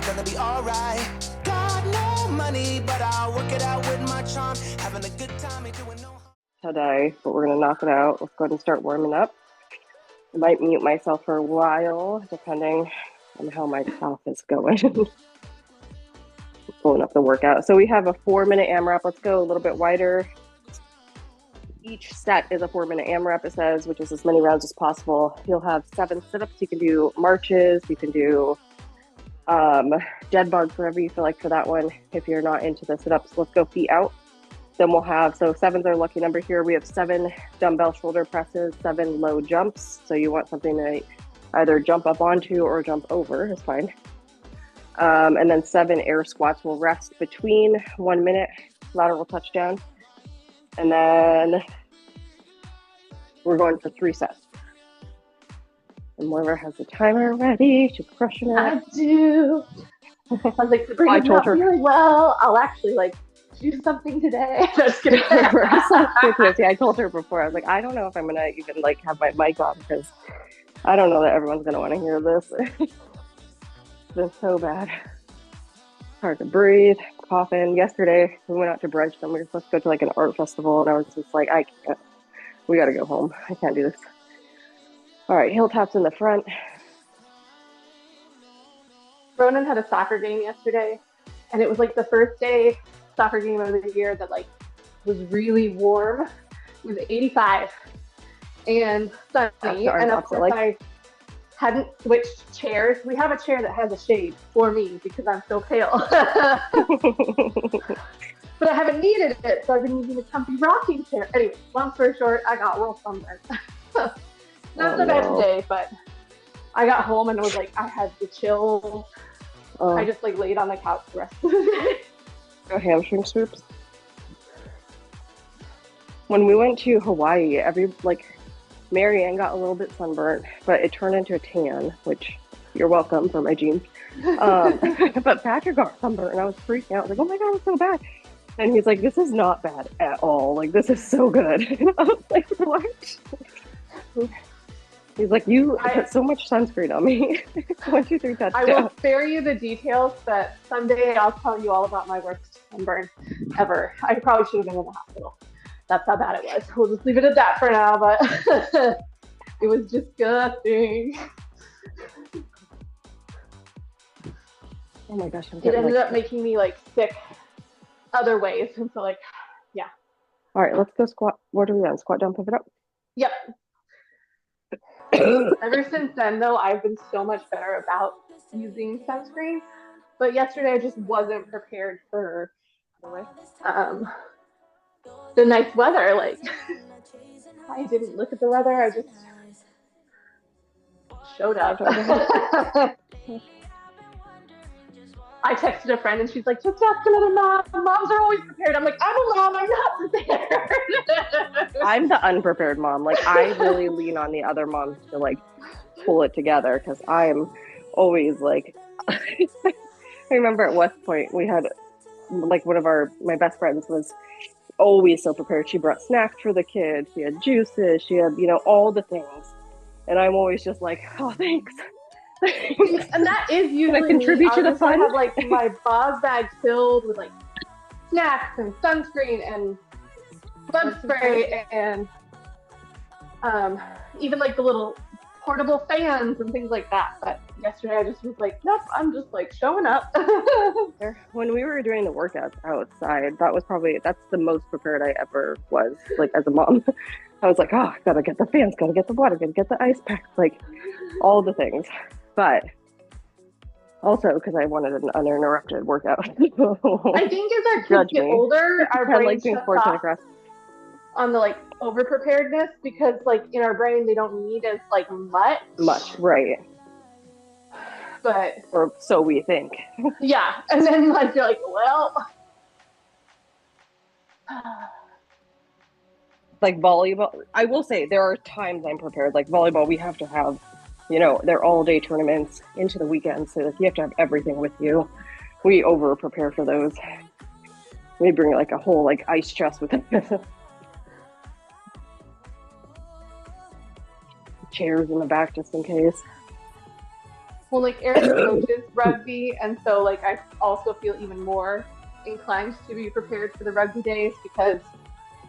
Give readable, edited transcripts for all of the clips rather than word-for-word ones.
gonna be alright. Got no money, but I'll work it out with my charm. Having a good time, ain't doing no harm. Today, but we're gonna knock it out. Let's go ahead and start warming up. I might mute myself for a while, depending on how my cough is going. Pulling up the workout. So we have a 4-minute AMRAP. Let's go a little bit wider. Each set is a 4-minute AMRAP, it says, which is as many rounds as possible. You'll have 7 sit-ups. You can do marches. You can do dead bugs, whatever you feel like for that one. If you're not into the sit-ups, let's go feet out. Then we'll have, so 7's our lucky number here. We have 7 dumbbell shoulder presses, 7 low jumps. So you want something to either jump up onto or jump over is fine. And then 7 air squats. We'll rest between 1 minute, lateral touchdown. And then we're going for 3 sets. And Moira has the timer ready. She's crushing it. I do. I was like, Sabrina's not feeling well. I'll actually do something today. Just kidding. I told her before. I was like, I don't know if I'm gonna even have my mic on because I don't know that everyone's gonna want to hear this. It's been so bad. Hard to breathe, coughing. Yesterday we went out to brunch and we were supposed to go to an art festival, and I was just like, I can't. We gotta go home. I can't do this. All right, heel taps in the front. Ronan had a soccer game yesterday, and it was the first day soccer game of the year that was really warm. It was 85 and sunny, and of course I hadn't switched chairs. We have a chair that has a shade for me because I'm so pale. But I haven't needed it, so I've been using a comfy rocking chair. Anyway, long story short, I got real sunburned. Not so bad today, but I got home and it was I had the chills. I just laid on the couch the rest of the day. Hamstring swoops. When we went to Hawaii, Marianne got a little bit sunburnt, but it turned into a tan, which you're welcome for my jeans. But Patrick got sunburnt and I was freaking out. I was like, oh my God, it's so bad. And he's like, this is not bad at all. This is so good. And I was like, what? He's like, you put so much sunscreen on me. 1, 2, 3 touchdown. I will spare you the details, but someday I'll tell you all about my worst sunburn ever. I probably should have been in the hospital. That's how bad it was. We'll just leave it at that for now, but it was disgusting. Oh my gosh. It ended up making me sick other ways. And so yeah. All right, let's go squat. What are we on? Squat down, pivot up? Yep. Ever since then, though, I've been so much better about using sunscreen. But yesterday, I just wasn't prepared for the nice weather. I didn't look at the weather. I just showed up. I texted a friend and she's like, just ask another mom. Moms are always prepared. I'm like, I'm a mom. I'm not prepared. I'm the unprepared mom. I really lean on the other moms to pull it together because I'm always I remember at West Point we had one of my best friends was always so prepared. She brought snacks for the kids. She had juices. She had all the things. And I'm always just oh, thanks. And that is usually contribute to the fun. I have my bag bag filled with snacks and sunscreen and bug spray and even the little portable fans and things like that. But yesterday I just was nope, I'm just showing up. When we were doing the workouts outside, that's the most prepared I ever was as a mom. I was oh, gotta get the fans, gotta get the water, gotta get the ice pack, all the things. But also because I wanted an uninterrupted workout. I think as our kids get older, our brain shuts off on the over preparedness because in our brain they don't need as much, right? But or so we think. Yeah, and then you're well. Volleyball, I will say there are times I'm prepared. Volleyball, we have to have, they're all day tournaments into the weekend, so you have to have everything with you. We over prepare for those. We bring a whole ice chest with us. Chairs in the back just in case. Well, like Eric coaches rugby, and so like I also feel even more inclined to be prepared for the rugby days because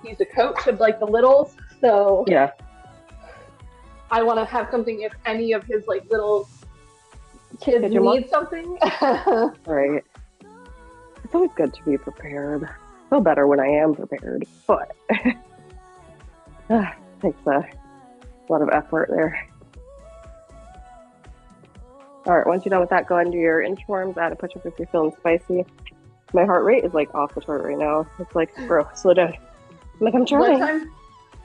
he's a coach of like the littles. So Yeah. I want to have something if any of his like little kids need something. Right. It's always good to be prepared. I feel better when I am prepared, but takes a lot of effort there. All right, once you're done with that, go ahead and do your inchworms. Add a push-up if you're feeling spicy. My heart rate is like off the chart right now. It's like, bro, slow down. I'm like, I'm trying.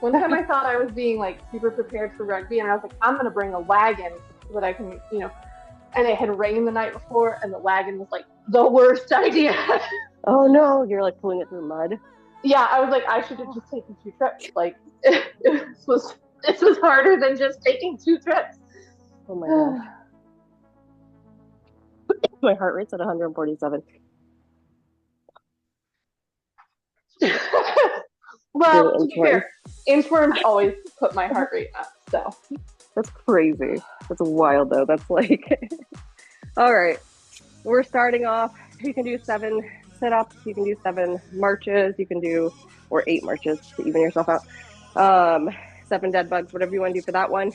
One time I thought I was being like super prepared for rugby, and I was like, I'm gonna bring a wagon so that I can, and it had rained the night before, and the wagon was like the worst idea. Oh no, you're like pulling it through mud. Yeah, I was like, I should have just taken 2 trips. Like, this was harder than just taking 2 trips. Oh my gosh. My heart rate's at 147. Well, to be fair, inchworms always put my heart rate up, so. That's crazy. That's wild though. That's like, all right. We're starting off. You can do 7 sit-ups. You can do 7 marches. You can do, or 8 marches to even yourself out. 7 dead bugs, whatever you want to do for that one.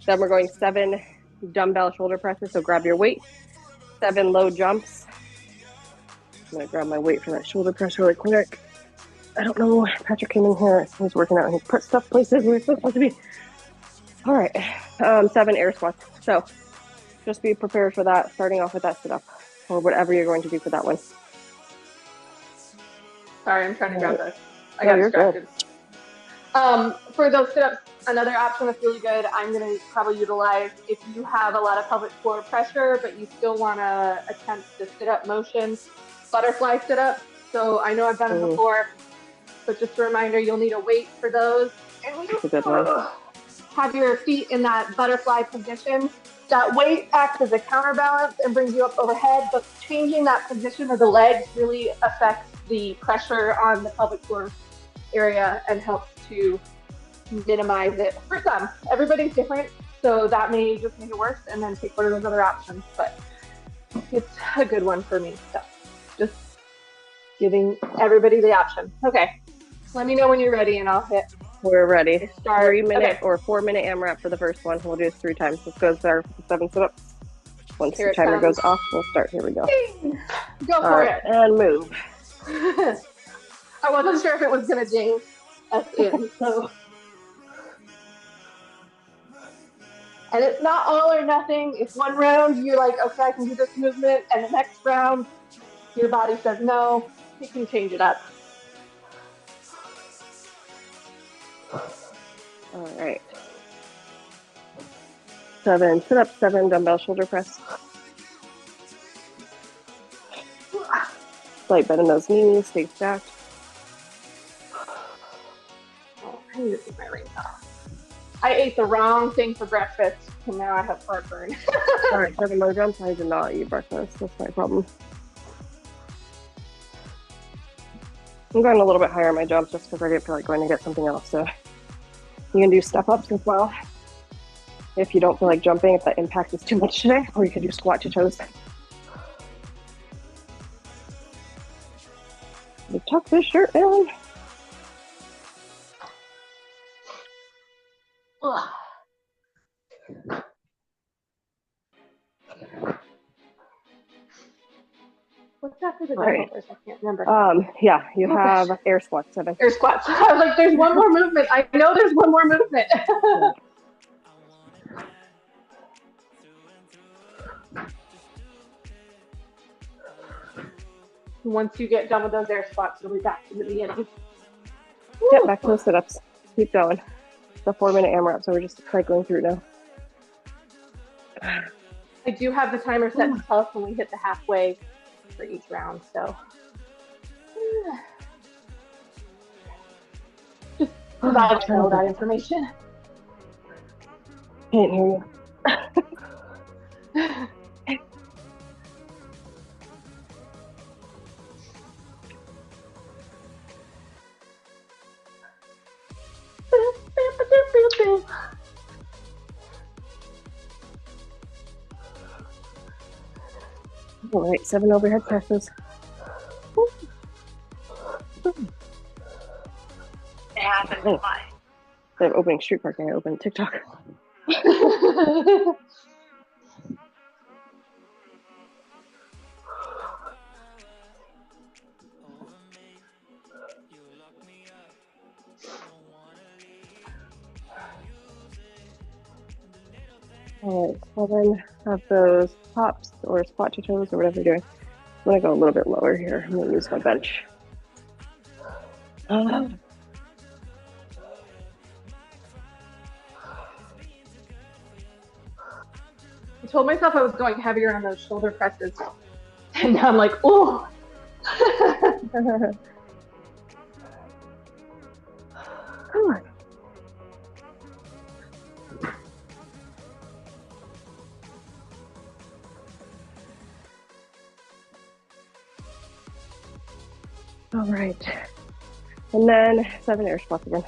Then we're going 7 dumbbell shoulder presses. So grab your weight. 7 low jumps. I'm going to grab my weight for that shoulder press really quick. I don't know. Patrick came in here. He's working out and he put stuff places where it's supposed to be. All right. 7 air squats. So just be prepared for that, starting off with that sit-up or whatever you're going to do for that one. Sorry, I'm trying to grab this. I got distracted. For those sit-ups, another option that's really good, I'm going to probably utilize if you have a lot of pelvic floor pressure, but you still want to attempt the sit-up motion, butterfly sit-up. So I know I've done it before, but just a reminder, you'll need a weight for those. And That's a good one. Have your feet in that butterfly position. That weight acts as a counterbalance and brings you up overhead, but changing that position of the legs really affects the pressure on the pelvic floor area and helps to minimize it for some. Everybody's different, so that may just make it worse, and then take one of those other options, but it's a good one for me. So just giving everybody the option. Okay, let me know when you're ready and I'll hit. We're ready. Start. 3-minute or 4-minute AMRAP for the first one. We'll do this 3 times. Let's go start with 7 sit-ups. Once the timer goes off, we'll start. Here we go. Go for it. And move. I wasn't sure if it was going to ding us in, so. And it's not all or nothing. If one round you're like, okay, I can do this movement, and the next round your body says no, you can change it up. All right. 7 sit-ups, 7 dumbbell shoulder press. Slight bend in those knees, stay stacked. Oh, I need to take my rings off. I ate the wrong thing for breakfast, and now I have heartburn. All right, 7 more jumps. I did not eat breakfast. That's my problem. I'm going a little bit higher on my jumps just because I didn't feel like going to get something else. So you can do step-ups as well if you don't feel like jumping, if that impact is too much today, or you can do squat to toes. Tuck this shirt in. Ugh. What's after the dumbbells? I can't remember. Yeah, you have air squats. 7. Air squats. I was like, there's one more movement. I know there's one more movement. Yeah. Once you get done with those air squats, you'll be back to the beginning. Yeah, back to the sit-ups. Keep going. It's a 4-minute AMRAP, so we're just cycling through now. I do have the timer set to tell us when we hit the halfway for each round, so. Just provide all that information. Can't hear you. All right, 7 overhead presses. It happens. Oh. Instead of opening Street Parking, I opened TikTok. All right, so then have those pops or squat to toes or whatever you're doing. I'm gonna go a little bit lower here. I'm gonna use my bench. I told myself I was going heavier on those shoulder presses, and now I'm like, oh. Come on. All right. And then 7 air squats again.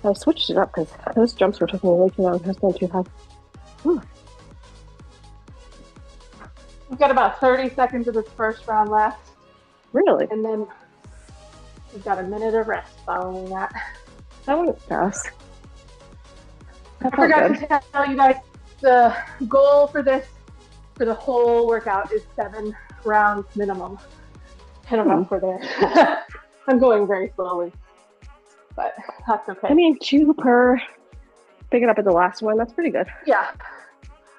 I switched it up because those jumps were taking way too long. I was going too high. Whew. We've got about 30 seconds of this first round left. Really? And then we've got a minute of rest following that. That went fast. I forgot to tell you guys, the goal for this, for the whole workout, is 7 rounds minimum. I don't know if we're there. I'm going very slowly, but that's okay. I mean, 2 per. Pick it up at the last one. That's pretty good. Yeah,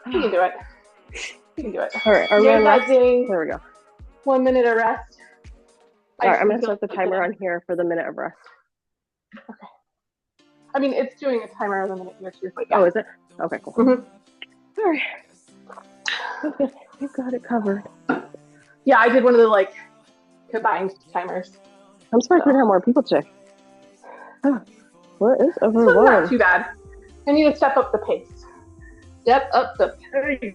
you can do it. You can do it. All right, our run rest. There we go. 1 minute of rest. All right, I'm gonna set the timer on here for the minute of rest. Okay. I mean, it's doing a timer of a minute here too. But yeah. Oh, is it? Okay, cool. Mm-hmm. All right. Okay, you got it covered. Yeah, I did one of the combined timers. I'm surprised we didn't have more people today. Oh, what is over this one's one? Not too bad. I need to step up the pace. Step up the pace.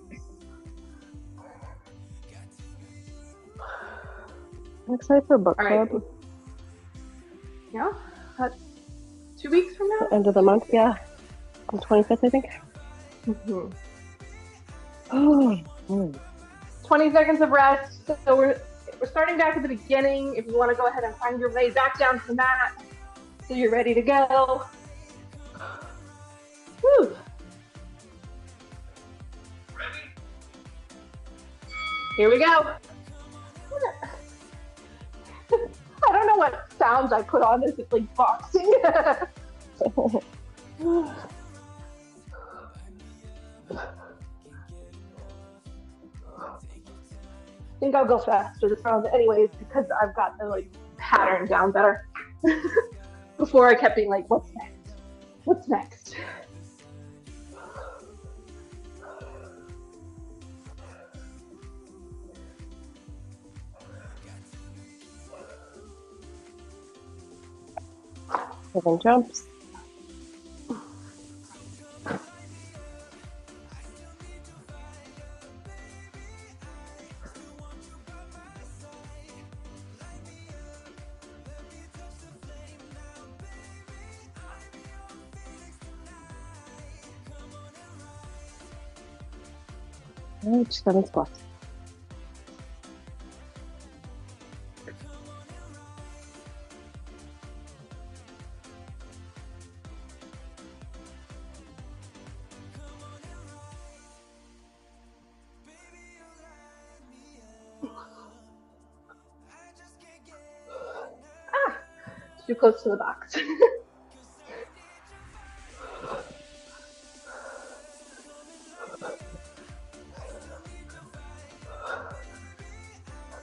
I'm excited for book club. Right. Yeah, that's 2 weeks from now. The end of the month, yeah. On 25th, I think. Mm-hmm. Oh. 20 seconds of rest. So we're starting back at the beginning. If you want to go ahead and find your way back down to the mat, so you're ready to go. Woo. Here we go. I don't know what sounds I put on this. It's like boxing. I think I'll go faster this round anyways because I've got the pattern down better. Before I kept being like, what's next? What's next? Seven jumps. Right, 7 squats. Too close to the box.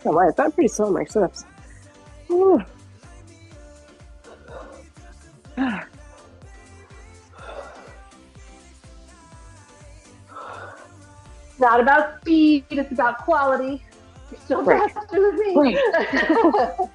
Oh, I've got pretty slow on my sit-ups. Ooh. Not about speed, it's about quality. You're still faster than me. Right.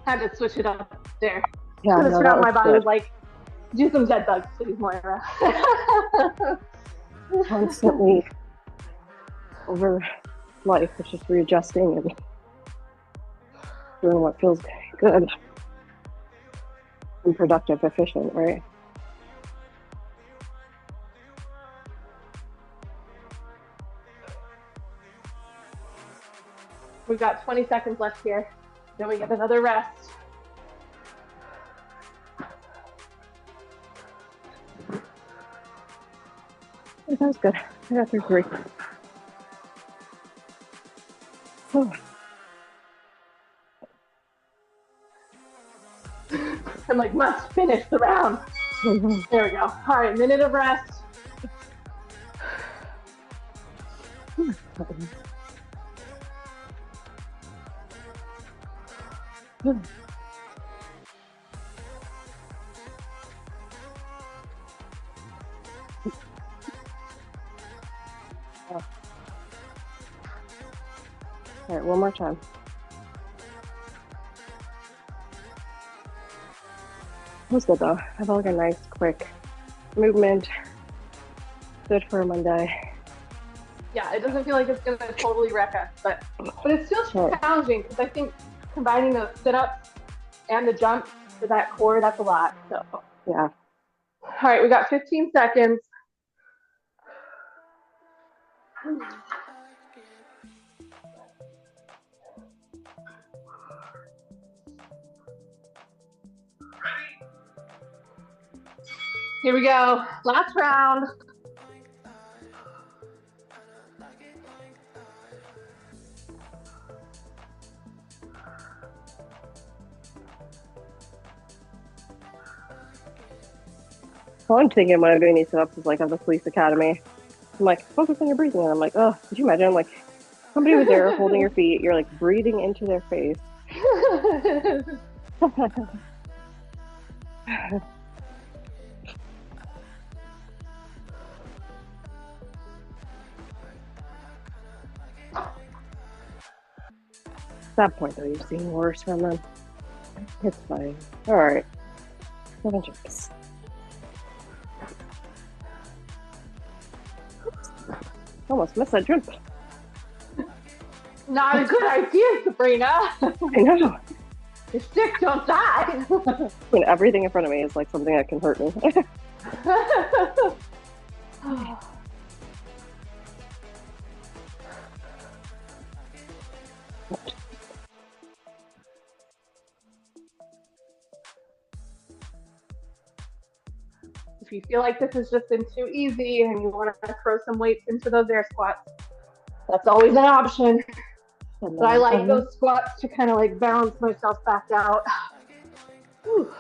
Had to switch it up there. Yeah, So the no, surround that my was body good. was like, do some dead bugs, please, Moira. Constantly over life, it's just readjusting and doing what feels good and productive, efficient, right? We've got 20 seconds left here. Then we get another rest. That was good. I got through 3. Oh. I'm like, must finish the round. There we go. All right, minute of rest. All right, one more time. It was good though. I felt like a nice, quick movement. Good for a Monday. Yeah, it doesn't feel like it's going to totally wreck us, but it's still challenging because I think combining the sit-ups and the jump for that core, that's a lot. So yeah. All right, we got 15 seconds. Here we go. Last round. All I'm thinking when I'm doing these sit-ups is like of the police academy. I'm like, focus on your breathing. And I'm like, oh, could you imagine like somebody was there holding your feet, you're like breathing into their face. At that point though, you've seen worse from them. It's fine. All right. 7 jumps. Almost missed that jump. Not a good idea, Sabrina. I know. Your stick don't die. When everything in front of me is like something that can hurt me. If you feel like this has just been too easy and you want to throw some weights into those air squats, that's always an option. But I like those squats to kind of like balance myself back out. Whew.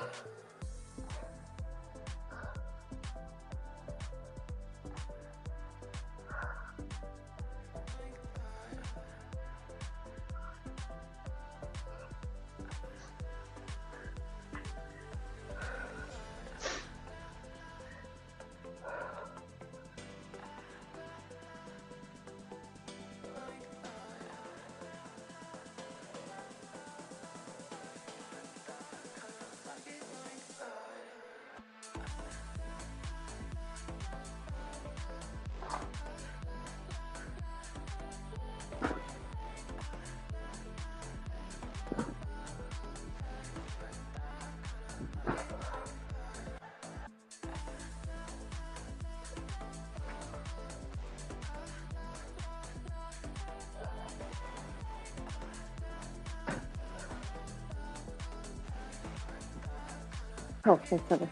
Oh, thanks, 7.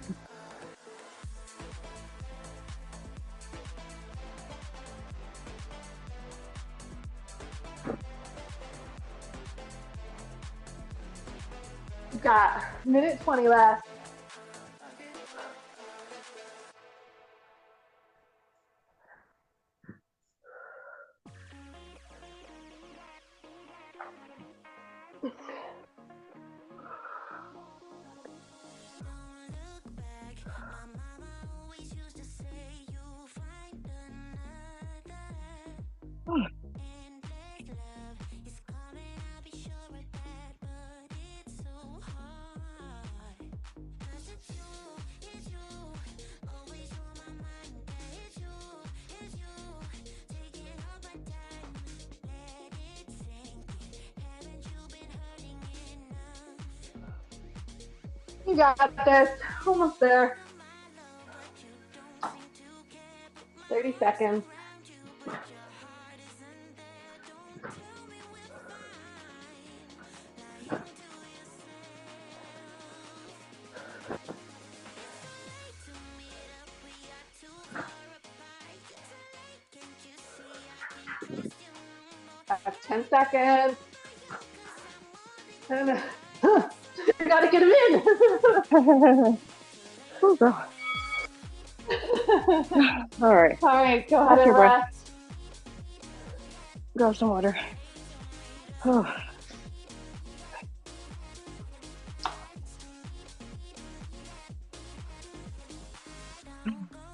We've got a minute 20 left. You got this. Almost there. 30 seconds. That's 10 seconds. And, you gotta get him in. Oh, girl. All right. All right, go ahead and rest. Grab some water. Oh.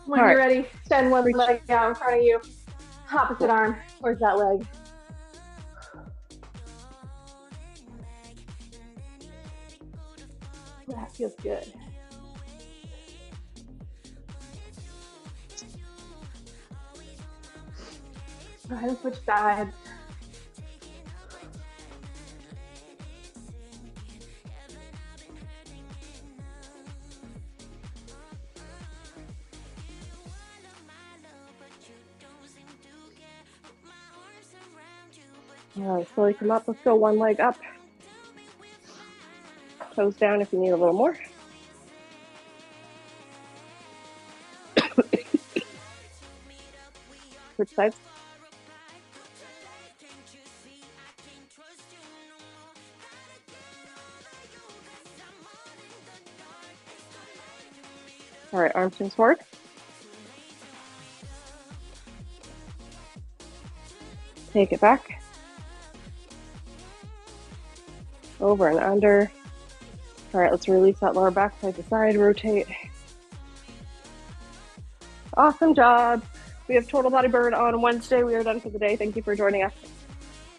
When you're ready, extend one leg out in front of you. Opposite arm towards that leg. That feels good. Go ahead and switch sides. All right, slowly come up. Let's go one leg up. Toes down if you need a little more. Switch sides. All right, arm swings forward. Take it back. Over and under. All right, let's release that lower back side to side, rotate. Awesome job. We have total body burn on Wednesday. We are done for the day. Thank you for joining us.